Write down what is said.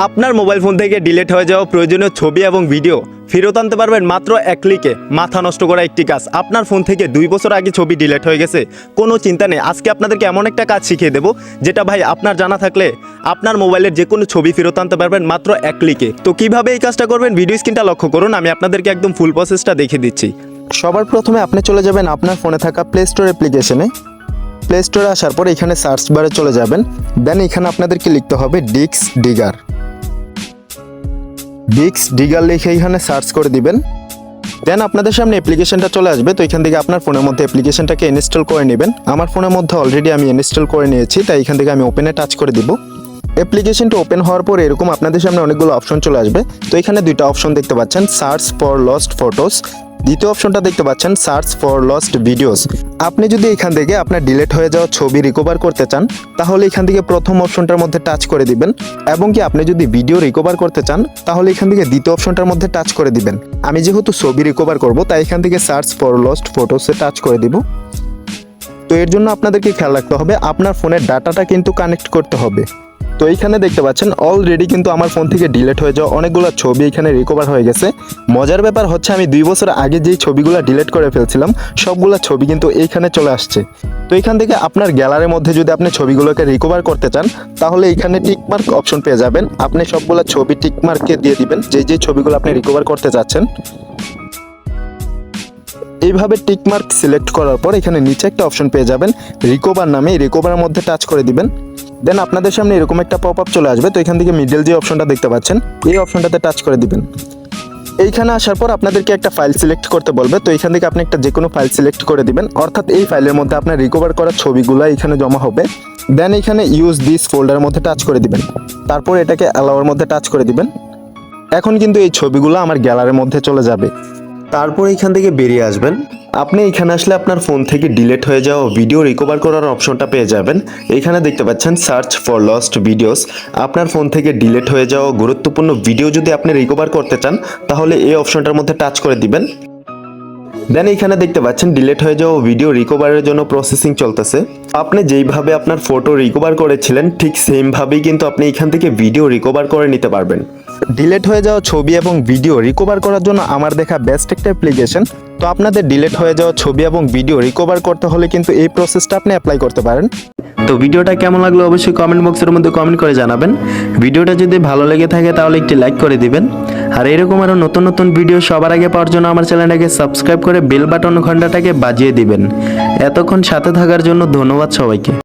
আপনার mobile phone থেকে delete হয়ে যাওয়া প্রয়োজনীয় ছবি এবং ভিডিও ফেরত আনতে পারবেন মাত্র এক ক্লিকে। মাথা নষ্ট করা একটি কাজ। আপনার ফোন থেকে 2 বছর আগে ছবি ডিলিট হয়ে গেছে, কোনো চিন্তা নেই। আজকে আপনাদেরকে এমন একটা কাজ শিখিয়ে দেবো যেটা ভাই আপনার জানা থাকলে আপনার মোবাইলের যে কোনো ছবি ফেরত আনতে পারবেন মাত্র এক ক্লিকে। তো কিভাবে এই কাজটা করবেন ভিডিও স্ক্রিনটা লক্ষ্য করুন, আমি আপনাদেরকে একদম ফুল প্রসেসটা দেখিয়ে দিচ্ছি। সবার প্রথমে আপনি চলে যাবেন আপনার ফোনে থাকা প্লে স্টোর অ্যাপ্লিকেশনে। প্লে স্টোরে আসার পর এখানে সার্চ বারে চলে যাবেন। দেন এখানে আপনাদেরকে লিখতে হবে ডিক্স ডিগার লিখে এখানে সার্চ করে দিবেন। দেন আপনাদের সামনে অ্যাপ্লিকেশনটা চলে আসবে। তো এখান থেকে আপনার ফোনের মধ্যে অ্যাপ্লিকেশনটাকে ইনস্টল করে নেবেন। আমার ফোনের মধ্যে অলরেডি আমি ইনস্টল করে নিয়েছি, তাই এখান থেকে আমি ওপেনে টাচ করে দিব। অ্যাপ্লিকেশনটা ওপেন হওয়ার পর এরকম আপনাদের সামনে অনেকগুলো অপশন চলে আসবে। তো এখানে দুইটা অপশন দেখতে পাচ্ছেন, সার্চ ফর লস্ট ফটোস। দ্বিতীয় অপশনটা দেখতে পাচ্ছেন সার্চ ফর লস্ট ভিডিওস। আপনি যদি এখান থেকে আপনার ডিলিট হয়ে যাওয়া ছবি রিকভার করতে চান তাহলে এখান থেকে প্রথম অপশনটার মধ্যে টাচ করে দিবেন, এবং কি আপনি যদি ভিডিও রিকভার করতে চান তাহলে এখান থেকে দ্বিতীয় অপশনটার মধ্যে টাচ করে দিবেন। আমি যেহেতু ছবি রিকভার করব তাই এখান থেকে সার্চ ফর লস্ট ফটোসে টাচ করে দিব। তো এর জন্য আপনাদেরকে খেয়াল রাখতে হবে আপনার ফোনের ডাটাটা কিন্তু কানেক্ট করতে হবে। তো এইখানে দেখতে পাচ্ছেন অলরেডি কিন্তু আমার ফোন থেকে ডিলিট হয়ে যাওয়া অনেকগুলো ছবি এখানে রিকভার হয়ে গেছে। মজার ব্যাপার হচ্ছে আমি 2 বছর আগে যেই ছবিগুলো ডিলিট করে ফেলছিলাম সবগুলো ছবি কিন্তু এইখানে চলে আসছে। তো এখান থেকে আপনার গ্যালারির মধ্যে যদি আপনি ছবিগুলোকে রিকভার করতে চান তাহলে এখানে টিকমার্ক অপশন পেয়ে যাবেন। আপনি সবগুলো ছবি টিকমার্কে দিয়ে দিবেন যে ছবিগুলো আপনি রিকভার করতে চাচ্ছেন। এইভাবে টিকমার্ক সিলেক্ট করার পর এখানে নিচে একটা অপশন পেয়ে যাবেন রিকভার নামে। রিকভারের মধ্যে টাচ করে দিবেন। দেন আপনাদের সামনে এরকম একটা পপ আপ চলে আসবে। তো এখান থেকে মিডল যে অপশনটা দেখতে পাচ্ছেন এই অপশনটাতে টাচ করে দিবেন। এইখানে আসার পর আপনাদেরকে একটা ফাইল সিলেক্ট করতে বলবে। তো এখান থেকে আপনি একটা যে কোনো ফাইল সিলেক্ট করে দিবেন, অর্থাৎ এই ফাইলের মধ্যে আপনার রিকভার করা ছবিগুলো এখানে জমা হবে। দেন এখানে ইউজ দিস ফোল্ডারের মধ্যে টাচ করে দিবেন। তারপর এটাকে অ্যালাওয়ার মধ্যে টাচ করে দিবেন। এখন কিন্তু এই ছবিগুলো আমার গ্যালারির মধ্যে চলে যাবে। তারপর এখান থেকে বেরিয়ে আসবেন। আপনি এখানে আসলে আপনার ফোন থেকে ডিলিট হয়ে যাওয়া ভিডিও রিকভার করার অপশনটা পেয়ে যাবেন। এখানে দেখতে পাচ্ছেন সার্চ ফর লস্ট ভিডিওস। আপনার ফোন থেকে ডিলিট হয়ে যাওয়া গুরুত্বপূর্ণ ভিডিও যদি আপনি রিকভার করতে চান তাহলে এই অপশনটার মধ্যে টাচ করে দিবেন। দেন এখানে দেখতে পাচ্ছেন ডিলিট হয়ে যাওয়া ভিডিও রিকভারের জন্য প্রসেসিং চলতেছে। আপনি যেইভাবে আপনার ফটো রিকভার করেছিলেন ঠিক সেমভাবেই কিন্তু আপনি এখান থেকে ভিডিও রিকভার করে নিতে পারবেন। ডিলিট হয়ে যাওয়া ছবি এবং ভিডিও রিকভার করার জন্য আমার দেখা বেস্ট একটা অ্যাপ্লিকেশন। তো আপনাদের ডিলিট হয়ে যাওয়া ছবি এবং ভিডিও রিকভার করতে হলে কিন্তু এই প্রসেসটা আপনি অ্যাপ্লাই করতে পারেন। তো ভিডিওটা কেমন লাগলো অবশ্যই কমেন্ট বক্সের মধ্যে কমেন্ট করে জানাবেন। ভিডিওটা যদি ভালো লেগে থাকে তাহলে একটি লাইক করে দিবেন। আর এরকম আরও নতুন নতুন ভিডিও সবার আগে পাওয়ার জন্য আমার চ্যানেলটাকে সাবস্ক্রাইব করে বেল বাটন ঘন্টাটাকে বাজিয়ে দিবেন। এতক্ষণ সাথে থাকার জন্য ধন্যবাদ সবাইকে।